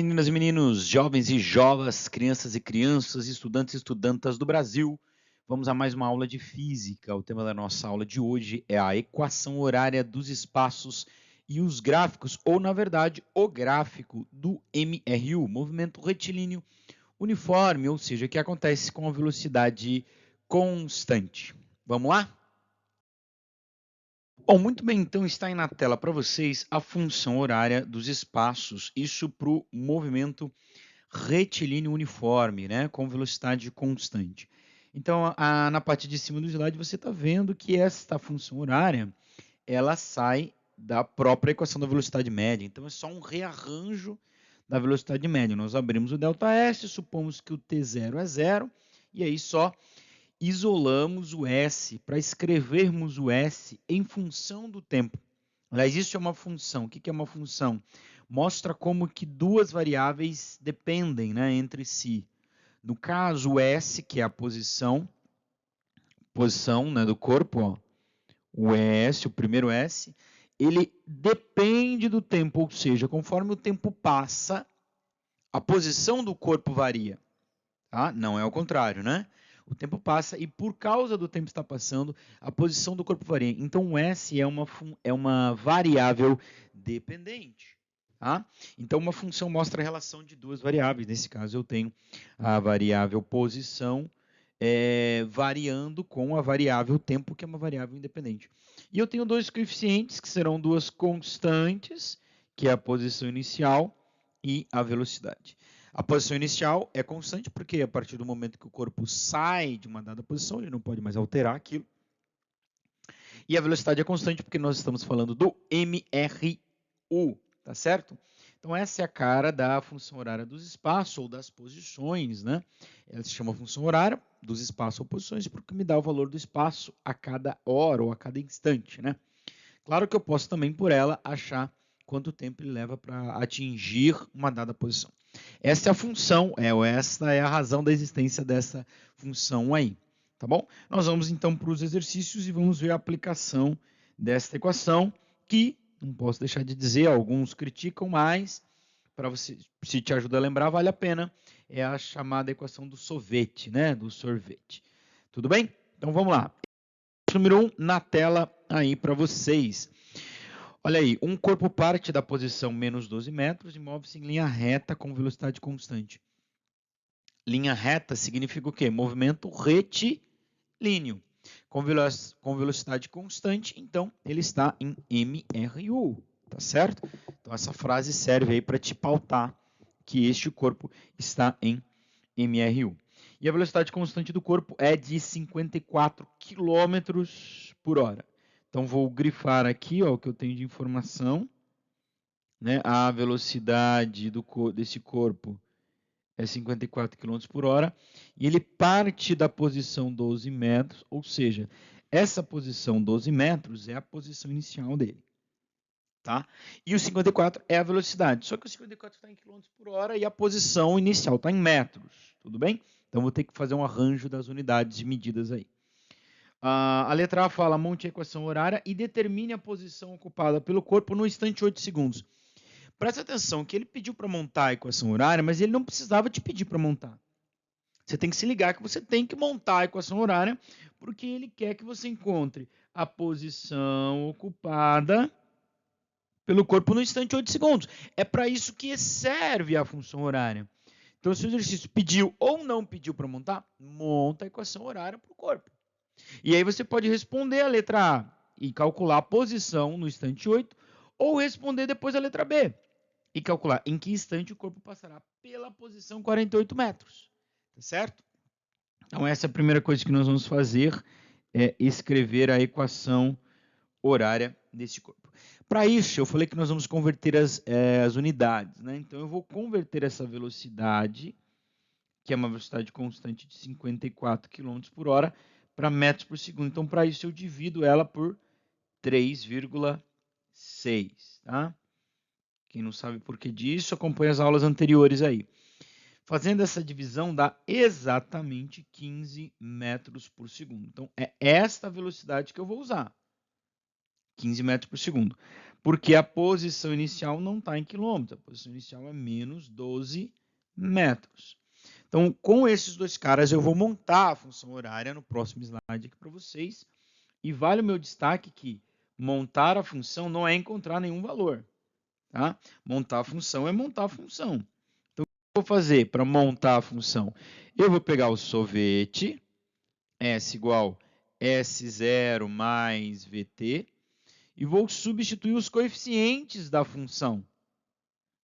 Meninas e meninos, jovens e jovas, crianças e crianças, estudantes e estudantas do Brasil, vamos a mais uma aula de física. O tema da nossa aula de hoje é a equação horária dos espaços e os gráficos, ou na verdade, o gráfico do MRU, movimento retilíneo uniforme, ou seja, que acontece com a velocidade constante. Vamos lá? Bom, muito bem, então está aí na tela para vocês a função horária dos espaços, isso para o movimento retilíneo uniforme, né, com velocidade constante. Então, na parte de cima do slide, você está vendo que esta função horária, ela sai da própria equação da velocidade média. Então, é só um rearranjo da velocidade média. Nós abrimos o ΔS, supomos que o T0 é zero, e aí só isolamos o S para escrevermos o S em função do tempo. Aliás, isso é uma função. O que é uma função? Mostra como que duas variáveis dependem, né, entre si. No caso, o S, que é a posição, né, do corpo, ó, o S, o primeiro S, ele depende do tempo, ou seja, conforme o tempo passa, a posição do corpo varia. Tá? Não é o contrário, né? O tempo passa e por causa do tempo estar passando, a posição do corpo varia. Então, o S é uma variável dependente. Tá? Então, uma função mostra a relação de duas variáveis. Nesse caso, eu tenho a variável posição variando com a variável tempo, que é uma variável independente. E eu tenho dois coeficientes, que serão duas constantes, que é a posição inicial e a velocidade. A posição inicial é constante, porque a partir do momento que o corpo sai de uma dada posição, ele não pode mais alterar aquilo. E a velocidade é constante, porque nós estamos falando do MRU, tá certo? Então, essa é a cara da função horária dos espaços, ou das posições, né? Ela se chama função horária dos espaços ou posições, porque me dá o valor do espaço a cada hora ou a cada instante, né? Claro que eu posso também, por ela, achar quanto tempo ele leva para atingir uma dada posição. Essa é a função, essa é a razão da existência dessa função aí, tá bom? Nós vamos então para os exercícios e vamos ver a aplicação desta equação, que, não posso deixar de dizer, alguns criticam, mas para você, se te ajuda a lembrar, vale a pena, é a chamada equação do sorvete, né? Do sorvete. Tudo bem? Então vamos lá. Número 1 na tela aí para vocês. Olha aí, um corpo parte da posição menos 12 metros e move-se em linha reta com velocidade constante. Linha reta significa o quê? Movimento retilíneo. Com velocidade constante, então ele está em MRU, tá certo? Então essa frase serve aí para te pautar que este corpo está em MRU. E a velocidade constante do corpo é de 54 km por hora. Então, vou grifar aqui ó, o que eu tenho de informação. Né? A velocidade desse corpo é 54 km por hora. E ele parte da posição 12 metros, ou seja, essa posição 12 metros é a posição inicial dele. Tá? E o 54 é a velocidade. Só que o 54 está em km por hora e a posição inicial está em metros. Tudo bem? Então, vou ter que fazer um arranjo das unidades de medidas aí. A letra A fala, monte a equação horária e determine a posição ocupada pelo corpo no instante 8 segundos. Presta atenção que ele pediu para montar a equação horária, mas ele não precisava te pedir para montar. Você tem que se ligar que você tem que montar a equação horária, porque ele quer que você encontre a posição ocupada pelo corpo no instante 8 segundos. É para isso que serve a função horária. Então, se o exercício pediu ou não pediu para montar, monta a equação horária para o corpo. E aí você pode responder a letra A e calcular a posição no instante 8, ou responder depois a letra B e calcular em que instante o corpo passará pela posição 48 metros. Tá certo? Então, essa é a primeira coisa que nós vamos fazer, é escrever a equação horária desse corpo. Para isso, eu falei que nós vamos converter as unidades. Né? Então, eu vou converter essa velocidade, que é uma velocidade constante de 54 km por hora, para metros por segundo. Então, para isso, eu divido ela por 3,6. Tá? Quem não sabe por que disso, acompanha as aulas anteriores aí. Fazendo essa divisão, dá exatamente 15 metros por segundo. Então, é esta velocidade que eu vou usar. 15 metros por segundo. Porque a posição inicial não está em quilômetros, a posição inicial é menos 12 metros. Então, com esses dois caras, eu vou montar a função horária no próximo slide aqui para vocês. E vale o meu destaque que montar a função não é encontrar nenhum valor. Tá? Montar a função é montar a função. Então, o que eu vou fazer para montar a função? Eu vou pegar o sorvete, S igual S0 mais VT, e vou substituir os coeficientes da função.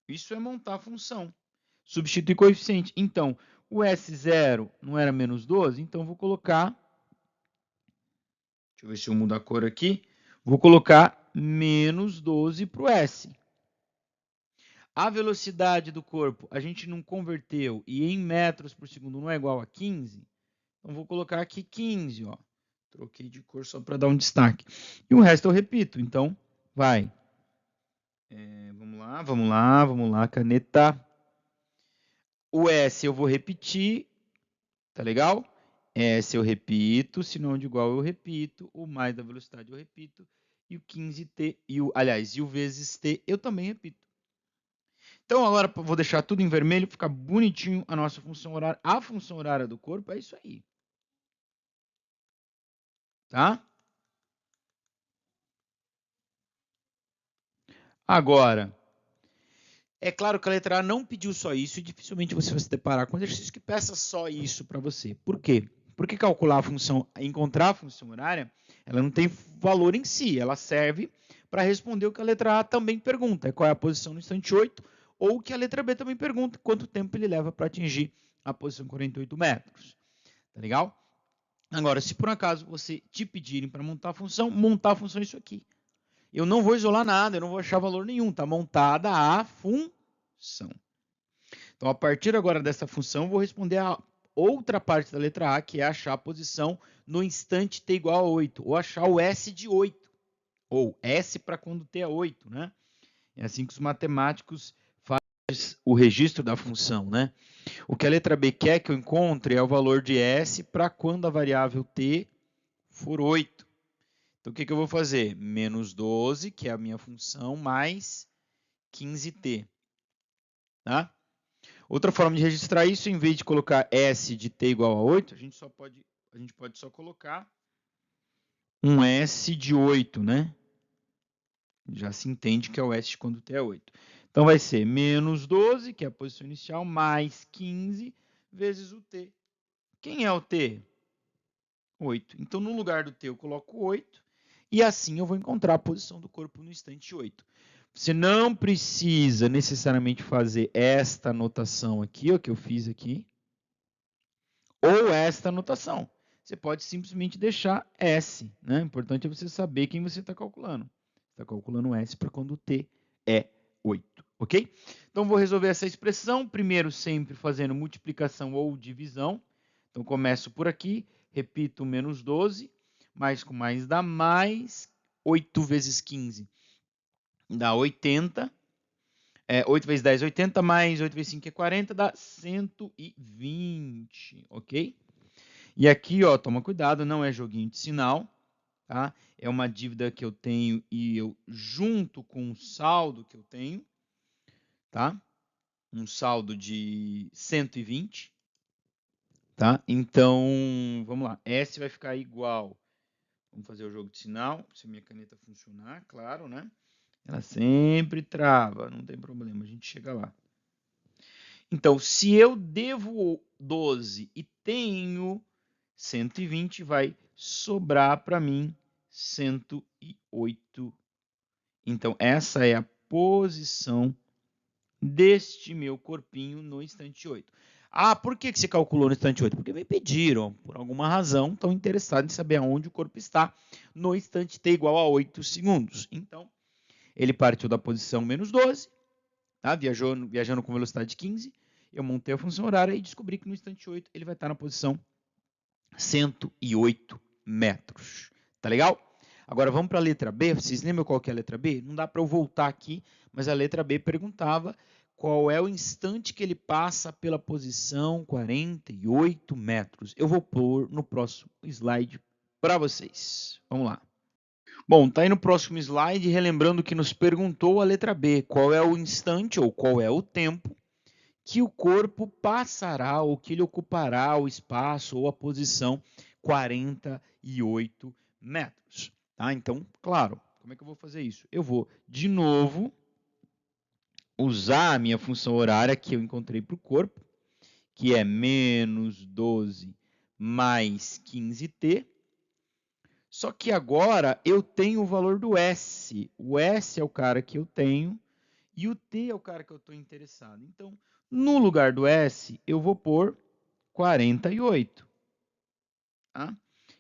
Isso é montar a função. Substituir coeficiente. Então, o S0 não era menos 12? Então, vou colocar... Deixa eu ver se eu mudo a cor aqui. Vou colocar menos 12 para o S. A velocidade do corpo, a gente não converteu e em metros por segundo não é igual a 15? Então, vou colocar aqui 15, ó. Troquei de cor só para dar um destaque. E o resto eu repito. Então, vai. Vamos lá, caneta. O S eu vou repetir, tá legal? S eu repito, sinônimo de igual eu repito, o mais da velocidade eu repito, e o 15t, e o vezes t eu também repito. Então, agora vou deixar tudo em vermelho, ficar bonitinho a nossa função horária. A função horária do corpo é isso aí. Tá? Agora, é claro que a letra A não pediu só isso e dificilmente você vai se deparar com um exercício que peça só isso para você. Por quê? Porque calcular a função, encontrar a função horária, ela não tem valor em si, ela serve para responder o que a letra A também pergunta, qual é a posição no instante 8, ou o que a letra B também pergunta, quanto tempo ele leva para atingir a posição 48 metros. Tá legal? Agora, se por acaso você te pedirem para montar a função é isso aqui. Eu não vou isolar nada, eu não vou achar valor nenhum, tá montada a função. Então, a partir agora dessa função, eu vou responder a outra parte da letra A, que é achar a posição no instante t igual a 8, ou achar o S de 8, ou S para quando t é 8, né? É assim que os matemáticos fazem o registro da função, né? O que a letra B quer que eu encontre é o valor de S para quando a variável t for 8. Então, o que eu vou fazer? Menos 12, que é a minha função, mais 15t. Tá? Outra forma de registrar isso, em vez de colocar S de t igual a 8, a gente pode só colocar um S de 8, né? Já se entende que é o S quando t é 8. Então, vai ser menos 12, que é a posição inicial, mais 15 vezes o t. Quem é o t? 8. Então, no lugar do t, eu coloco 8. E assim eu vou encontrar a posição do corpo no instante 8. Você não precisa necessariamente fazer esta anotação aqui, ó, que eu fiz aqui, ou esta anotação. Você pode simplesmente deixar S. Né? O importante é você saber quem você está calculando. Você está calculando S para quando o t é 8. Ok? Então, vou resolver essa expressão. Primeiro, sempre fazendo multiplicação ou divisão. Então, começo por aqui. Repito, menos 12. Mais com mais dá mais. 8 vezes 15 dá 80. 8 vezes 10, 80, mais 8 vezes 5 é 40, dá 120, ok? E aqui, ó, toma cuidado, não é joguinho de sinal, tá? É uma dívida que eu tenho e eu junto com o saldo que eu tenho, tá? Um saldo de 120, tá? Então, vamos lá. S vai ficar igual. Vamos fazer o jogo de sinal, se a minha caneta funcionar, claro, né? Ela sempre trava, não tem problema, a gente chega lá. Então, se eu devo 12 e tenho 120, vai sobrar para mim 108. Então, essa é a posição deste meu corpinho no instante 8. Ah, por que você calculou no instante 8? Porque me pediram, por alguma razão, estão interessados em saber aonde o corpo está no instante t igual a 8 segundos. Então, ele partiu da posição menos 12, tá? viajando com velocidade de 15, eu montei a função horária e descobri que no instante 8 ele vai estar na posição 108 metros. Tá legal? Agora vamos para a letra B. Vocês lembram qual que é a letra B? Não dá para eu voltar aqui, mas a letra B perguntava qual é o instante que ele passa pela posição 48 metros. Eu vou pôr no próximo slide para vocês. Vamos lá. Bom, tá aí no próximo slide, relembrando que nos perguntou a letra B, qual é o instante ou qual é o tempo que o corpo passará ou que ele ocupará o espaço ou a posição 48 metros. Tá? Então, claro, como é que eu vou fazer isso? Eu vou, de novo, usar a minha função horária que eu encontrei para o corpo, que é menos 12 mais 15t. Só que agora eu tenho o valor do S. O S é o cara que eu tenho e o T é o cara que eu estou interessado. Então, no lugar do S, eu vou pôr 48. Tá?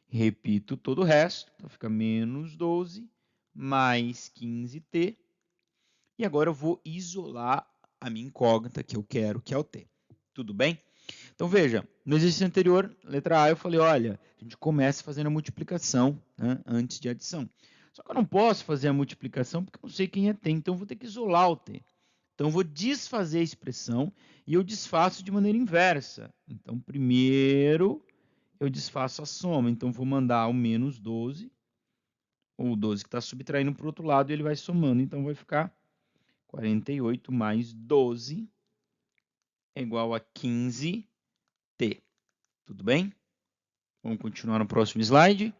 Repito todo o resto. Então, fica menos 12 mais 15t. E agora eu vou isolar a minha incógnita que eu quero, que é o T. Tudo bem? Então, veja, no exercício anterior, letra A, eu falei, olha, a gente começa fazendo a multiplicação, né, antes de adição. Só que eu não posso fazer a multiplicação porque eu não sei quem é T, então eu vou ter que isolar o T. Então, eu vou desfazer a expressão e eu desfaço de maneira inversa. Então, primeiro, eu desfaço a soma. Então, vou mandar o menos 12, ou o 12 que está subtraindo para o outro lado, e ele vai somando. Então, vai ficar 48 mais 12 é igual a 15t. Tudo bem? Vamos continuar no próximo slide.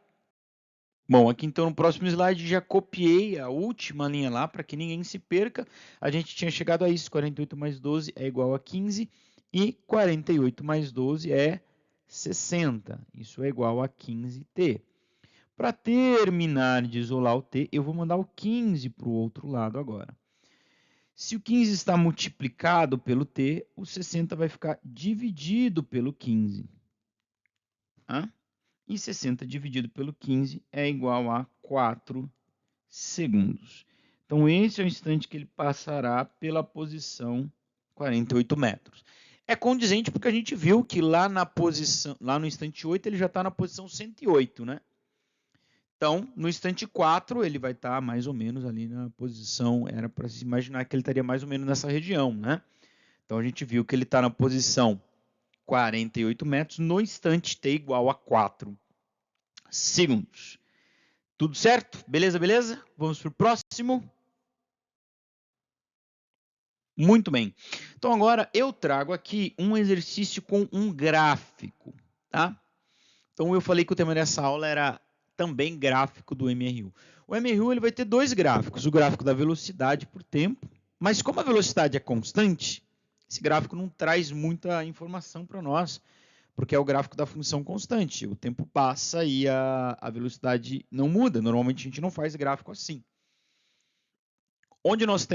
Bom, aqui então no próximo slide já copiei a última linha lá para que ninguém se perca. A gente tinha chegado a isso, 48 mais 12 é igual a 15 e 48 mais 12 é 60. Isso é igual a 15t. Para terminar de isolar o t, eu vou mandar o 15 para o outro lado agora. Se o 15 está multiplicado pelo t, o 60 vai ficar dividido pelo 15. Tá? E 60 dividido pelo 15 é igual a 4 segundos. Então, esse é o instante que ele passará pela posição 48 metros. É condizente porque a gente viu que lá no instante 8, ele já está na posição 108, né? Então, no instante 4, ele vai estar mais ou menos ali na posição, era para se imaginar que ele estaria mais ou menos nessa região, né? Então, a gente viu que ele está na posição 48 metros no instante t igual a 4 segundos. Tudo certo? Beleza, beleza? Vamos para o próximo. Muito bem. Então, agora eu trago aqui um exercício com um gráfico, tá? Então, eu falei que o tema dessa aula era também gráfico do MRU. O MRU ele vai ter dois gráficos, o gráfico da velocidade por tempo, mas como a velocidade é constante, esse gráfico não traz muita informação para nós, porque é o gráfico da função constante. O tempo passa e a velocidade não muda. Normalmente a gente não faz gráfico assim. Onde nós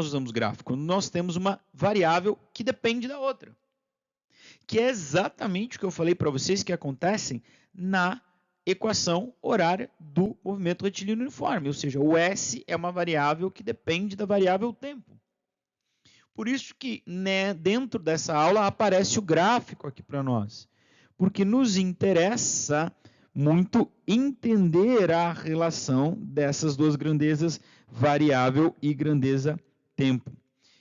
usamos gráfico? Nós temos uma variável que depende da outra, que é exatamente o que eu falei para vocês que acontecem na equação horária do movimento retilíneo uniforme, ou seja, o S é uma variável que depende da variável tempo. Por isso que, né, dentro dessa aula aparece o gráfico aqui para nós, porque nos interessa muito entender a relação dessas duas grandezas, variável e grandeza tempo.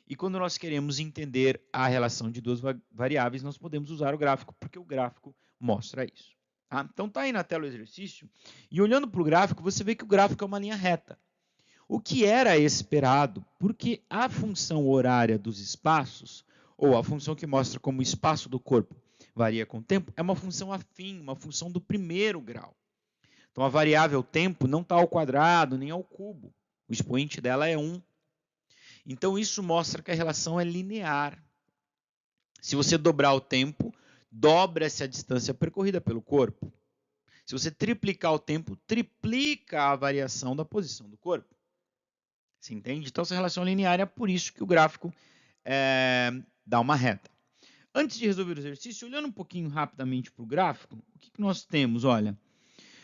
E quando nós queremos entender a relação de duas variáveis, nós podemos usar o gráfico, porque o gráfico mostra isso. Tá? Então está aí na tela o exercício, e olhando para o gráfico, você vê que o gráfico é uma linha reta. O que era esperado, porque a função horária dos espaços, ou a função que mostra como o espaço do corpo varia com o tempo, é uma função afim, uma função do primeiro grau. Então, a variável tempo não está ao quadrado, nem ao cubo. O expoente dela é 1. Então, isso mostra que a relação é linear. Se você dobrar o tempo, dobra-se a distância percorrida pelo corpo. Se você triplicar o tempo, triplica a variação da posição do corpo. Você entende? Então, essa relação linear é por isso que o gráfico dá uma reta. Antes de resolver o exercício, olhando um pouquinho rapidamente para o gráfico, o que nós temos? Olha,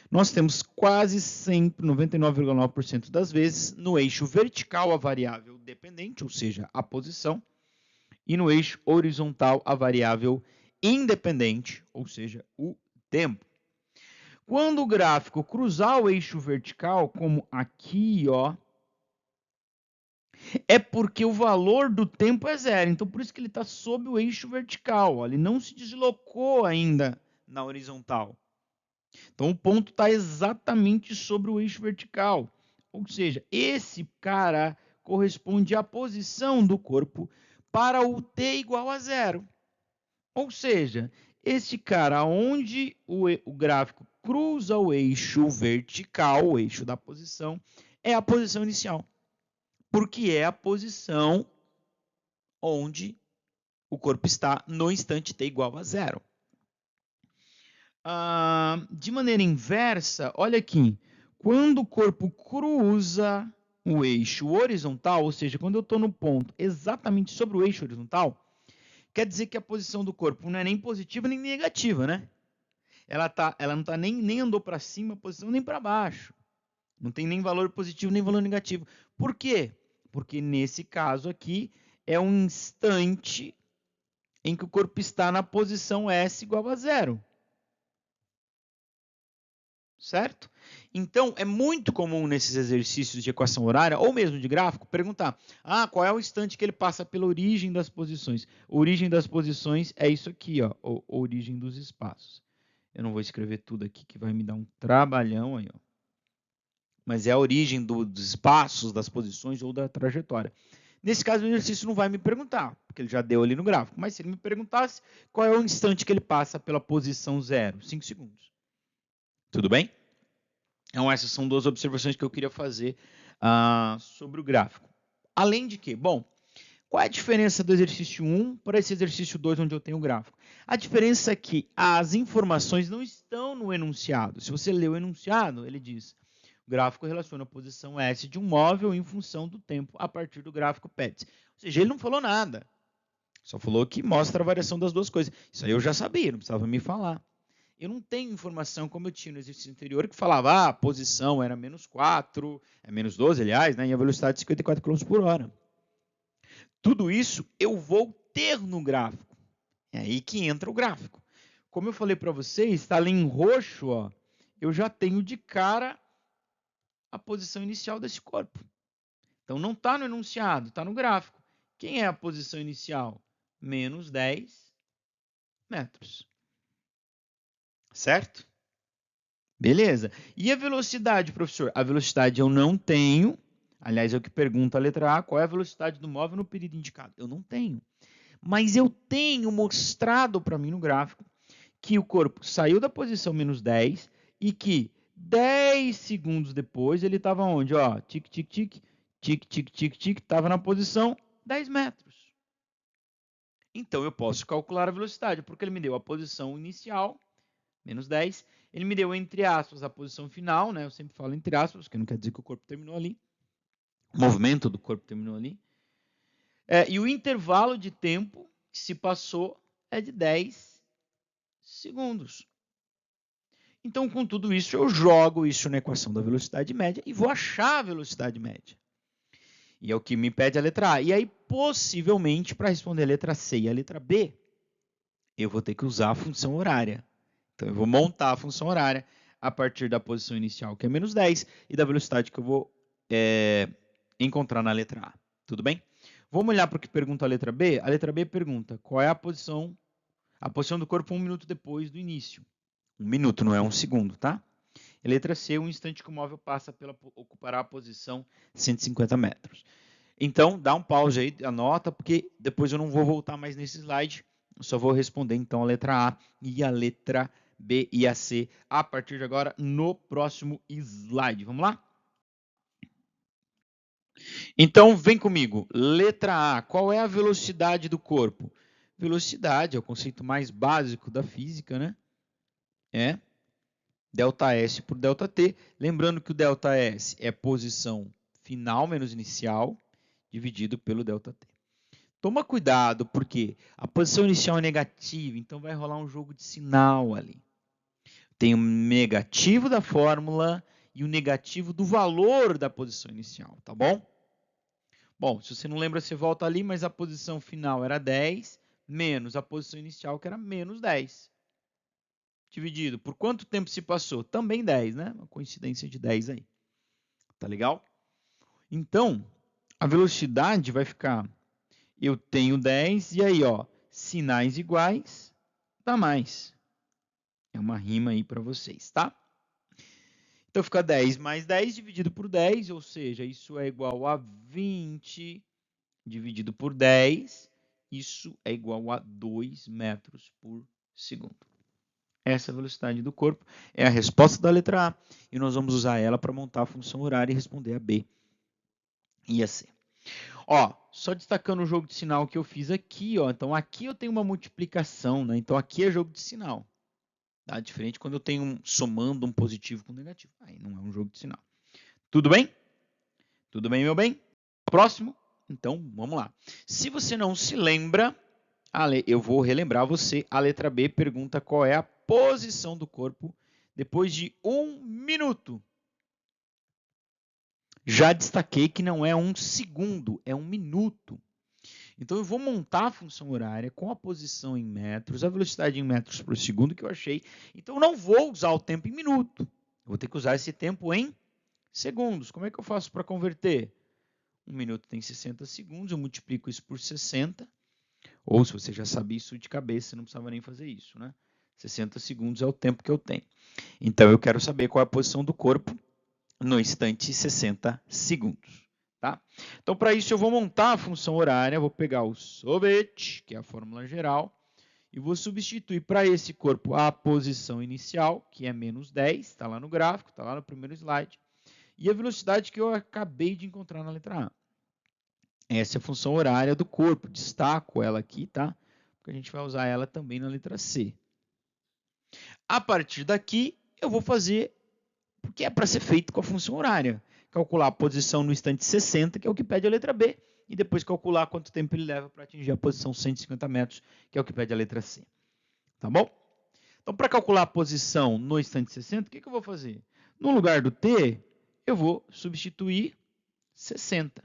nós temos quase sempre, 99,9% das vezes, no eixo vertical a variável dependente, ou seja, a posição, e no eixo horizontal a variável independente, ou seja, o tempo. Quando o gráfico cruzar o eixo vertical, como aqui, ó, é porque o valor do tempo é zero. Então, por isso que ele está sob o eixo vertical. Ó, ele não se deslocou ainda na horizontal. Então, o ponto está exatamente sobre o eixo vertical. Ou seja, esse cara corresponde à posição do corpo para o t igual a 0. Ou seja, este cara onde o gráfico cruza o eixo vertical, o eixo da posição, é a posição inicial. Porque é a posição onde o corpo está no instante t igual a 0. De maneira inversa, olha aqui, quando o corpo cruza o eixo horizontal, ou seja, quando eu estou no ponto exatamente sobre o eixo horizontal, quer dizer que a posição do corpo não é nem positiva nem negativa, né? Ela não está nem andou para cima a posição nem para baixo. Não tem nem valor positivo nem valor negativo. Por quê? Porque nesse caso aqui é um instante em que o corpo está na posição S igual a 0. Certo? Então, é muito comum nesses exercícios de equação horária, ou mesmo de gráfico, perguntar: qual é o instante que ele passa pela origem das posições? Origem das posições é isso aqui, ó, origem dos espaços. Eu não vou escrever tudo aqui, que vai me dar um trabalhão aí, ó. Mas é a origem dos espaços, das posições ou da trajetória. Nesse caso, o exercício não vai me perguntar, porque ele já deu ali no gráfico. Mas se ele me perguntasse, qual é o instante que ele passa pela posição 0? 5 segundos. Tudo bem? Então, essas são duas observações que eu queria fazer sobre o gráfico. Além de que, bom, qual é a diferença do exercício 1 para esse exercício 2, onde eu tenho o gráfico? A diferença é que as informações não estão no enunciado. Se você lê o enunciado, ele diz: o gráfico relaciona a posição S de um móvel em função do tempo a partir do gráfico PETS. Ou seja, ele não falou nada. Só falou que mostra a variação das duas coisas. Isso aí eu já sabia, não precisava me falar. Eu não tenho informação como eu tinha no exercício anterior, que falava a posição era menos 4, é menos 12, aliás, né, e a velocidade de 54 km por hora. Tudo isso eu vou ter no gráfico. É aí que entra o gráfico. Como eu falei para vocês, está ali em roxo, ó, eu já tenho de cara a posição inicial desse corpo. Então, não está no enunciado, está no gráfico. Quem é a posição inicial? Menos 10 metros. Certo? Beleza. E a velocidade, professor? A velocidade eu não tenho. Aliás, é o que pergunta a letra A. Qual é a velocidade do móvel no período indicado? Eu não tenho. Mas eu tenho mostrado para mim no gráfico que o corpo saiu da posição menos 10 e que 10 segundos depois ele estava onde? Ó, tic, tic, tic, tic, tic, tic, tic, estava na posição 10 metros. Então, eu posso calcular a velocidade, porque ele me deu a posição inicial, menos 10, ele me deu, entre aspas, a posição final, né? Eu sempre falo entre aspas, porque não quer dizer que o corpo terminou ali. O movimento do corpo terminou ali. E o intervalo de tempo que se passou é de 10 segundos. Então, com tudo isso, eu jogo isso na equação da velocidade média e vou achar a velocidade média. E é o que me pede a letra A. E aí, possivelmente, para responder a letra C e a letra B, eu vou ter que usar a função horária. Então, eu vou montar a função horária a partir da posição inicial, que é menos 10, e da velocidade que eu vou encontrar na letra A. Tudo bem? Vamos olhar para o que pergunta a letra B? A letra B pergunta qual é a posição do corpo 1 minuto depois do início. 1 minuto, não é 1 segundo, tá? E letra C, o instante que o móvel passa ocupará a posição 150 metros. Então, dá um pause aí, anota, porque depois eu não vou voltar mais nesse slide. Eu só vou responder, então, a letra A e a letra B e a C a partir de agora no próximo slide. Vamos lá? Então, vem comigo. Letra A, qual é a velocidade do corpo? Velocidade é o conceito mais básico da física, né? É ΔS por ΔT. Lembrando que o ΔS é posição final menos inicial, dividido pelo ΔT. Toma cuidado, porque a posição inicial é negativa, então vai rolar um jogo de sinal ali. Tem o negativo da fórmula e o negativo do valor da posição inicial, tá bom? Bom, se você não lembra, você volta ali, mas a posição final era 10, menos a posição inicial, que era menos 10. Dividido por quanto tempo se passou? Também 10, né? Uma coincidência de 10 aí. Tá legal? Então, a velocidade vai ficar... Eu tenho 10, e aí, ó, sinais iguais, dá mais. É uma rima aí para vocês, tá? Então fica 10 mais 10 dividido por 10, ou seja, isso é igual a 20 dividido por 10, isso é igual a 2 metros por segundo. Essa é a velocidade do corpo, é a resposta da letra A, e nós vamos usar ela para montar a função horária e responder a B e a C. Ó, só destacando o jogo de sinal que eu fiz aqui, ó, então aqui eu tenho uma multiplicação, né? Então aqui é jogo de sinal. Tá? Diferente quando eu tenho somando um positivo com um negativo. Aí não é um jogo de sinal. Tudo bem? Tudo bem, meu bem? Próximo? Então, vamos lá. Se você não se lembra, eu vou relembrar você. A letra B pergunta qual é a posição do corpo depois de 1 minuto. Já destaquei que não é 1 segundo, é 1 minuto. Então, eu vou montar a função horária com a posição em metros, a velocidade em metros por segundo que eu achei. Então, eu não vou usar o tempo em minuto. Eu vou ter que usar esse tempo em segundos. Como é que eu faço para converter? 1 minuto tem 60 segundos, eu multiplico isso por 60. Ou se você já sabia isso de cabeça, você não precisava nem fazer isso, né? 60 segundos é o tempo que eu tenho. Então, eu quero saber qual é a posição do corpo no instante 60 segundos. Tá? Então, para isso, eu vou montar a função horária, vou pegar o SOVET, que é a fórmula geral, e vou substituir para esse corpo a posição inicial, que é menos 10, está lá no gráfico, está lá no primeiro slide, e a velocidade que eu acabei de encontrar na letra A. Essa é a função horária do corpo, destaco ela aqui, tá? Porque a gente vai usar ela também na letra C. A partir daqui, eu vou fazer o que é para ser feito com a função horária. Calcular a posição no instante 60, que é o que pede a letra B, e depois calcular quanto tempo ele leva para atingir a posição 150 metros, que é o que pede a letra C. Tá bom? Então, para calcular a posição no instante 60, o que eu vou fazer? No lugar do T, eu vou substituir 60.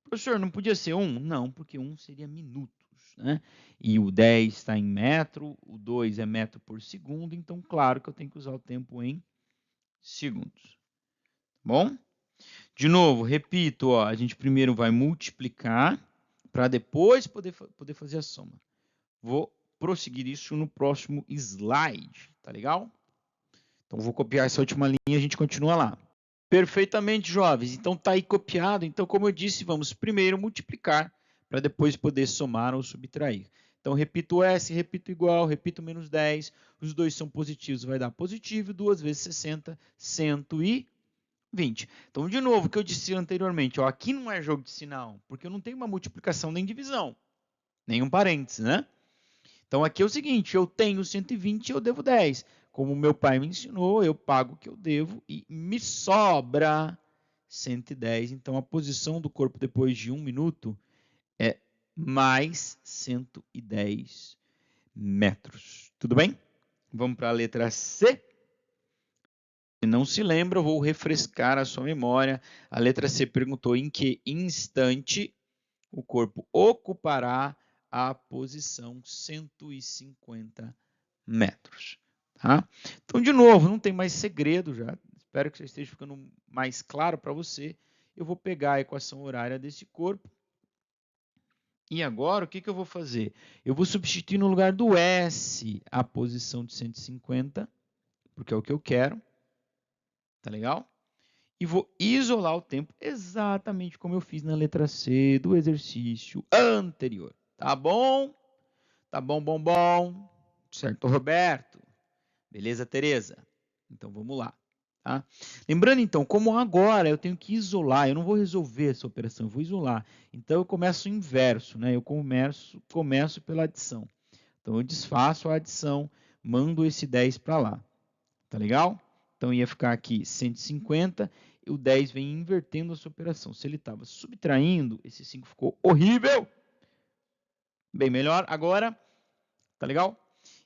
Professor, não podia ser 1? Não, porque 1 seria minutos, né? E o 10 está em metro, o 2 é metro por segundo, então, claro que eu tenho que usar o tempo em segundos. Bom? De novo, repito, ó, a gente primeiro vai multiplicar para depois poder fazer a soma. Vou prosseguir isso no próximo slide, tá legal? Então, vou copiar essa última linha e a gente continua lá. Perfeitamente, jovens. Então, está aí copiado. Então, como eu disse, vamos primeiro multiplicar para depois poder somar ou subtrair. Então, repito S, repito igual, repito menos 10. Os dois são positivos, vai dar positivo. 2 vezes 60, 120. Então, de novo, o que eu disse anteriormente, ó, aqui não é jogo de sinal, porque eu não tenho uma multiplicação nem divisão, nenhum parênteses, né? Então, aqui é o seguinte, eu tenho 120 e eu devo 10. Como meu pai me ensinou, eu pago o que eu devo e me sobra 110. Então, a posição do corpo depois de 1 minuto é mais 110 metros. Tudo bem? Vamos para a letra C. Se não se lembra, eu vou refrescar a sua memória. A letra C perguntou em que instante o corpo ocupará a posição 150 metros. Tá? Então, de novo, não tem mais segredo já. Espero que já esteja ficando mais claro para você. Eu vou pegar a equação horária desse corpo. E agora, o que eu vou fazer? Eu vou substituir no lugar do S a posição de 150, porque é o que eu quero. Tá legal? E vou isolar o tempo exatamente como eu fiz na letra C do exercício anterior. Tá bom? Tá bom, bom. Certo, Roberto? Beleza, Tereza? Então, vamos lá. Tá? Lembrando, então, como agora eu tenho que isolar, eu não vou resolver essa operação, eu vou isolar. Então, eu começo o inverso, né? Eu começo pela adição. Então, eu desfaço a adição, mando esse 10 para lá. Tá legal? Então, ia ficar aqui 150, e o 10 vem invertendo essa operação. Se ele estava subtraindo, esse 5 ficou horrível. Bem melhor agora. Tá legal?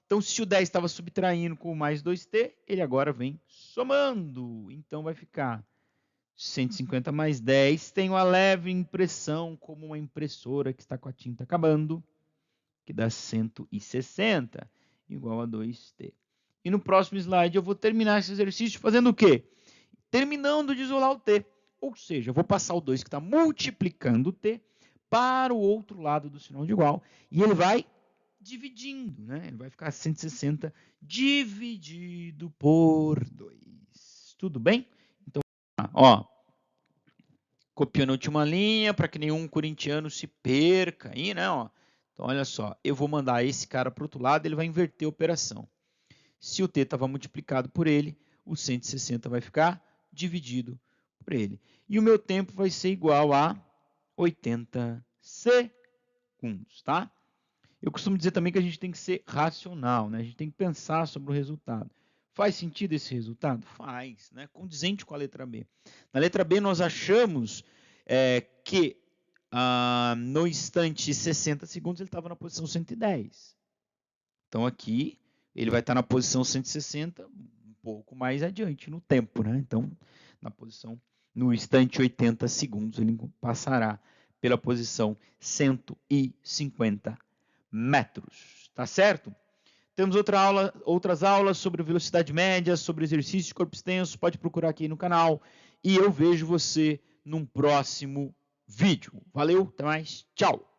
Então, se o 10 estava subtraindo com mais 2t, ele agora vem somando. Então, vai ficar 150 mais 10. Tenho a leve impressão, como uma impressora que está com a tinta acabando, que dá 160, igual a 2t. E no próximo slide eu vou terminar esse exercício fazendo o quê? Terminando de isolar o t. Ou seja, eu vou passar o 2 que está multiplicando o t para o outro lado do sinal de igual. E ele vai dividindo, né? Ele vai ficar 160 dividido por 2. Tudo bem? Então, ó, copiando a última linha para que nenhum corintiano se perca aí, né? Ó. Então, olha só, eu vou mandar esse cara para o outro lado, ele vai inverter a operação. Se o t estava multiplicado por ele, o 160 vai ficar dividido por ele. E o meu tempo vai ser igual a 80 segundos, tá? Eu costumo dizer também que a gente tem que ser racional, né? A gente tem que pensar sobre o resultado. Faz sentido esse resultado? Faz, né? Condizente com a letra B. Na letra B, nós achamos que no instante 60 segundos ele estava na posição 110. Então, aqui, ele vai estar na posição 160, um pouco mais adiante no tempo, né? Então, no instante 80 segundos, ele passará pela posição 150 metros, tá certo? Temos outras aulas sobre velocidade média, sobre exercício de corpo extenso, pode procurar aqui no canal e eu vejo você num próximo vídeo. Valeu, até mais, tchau!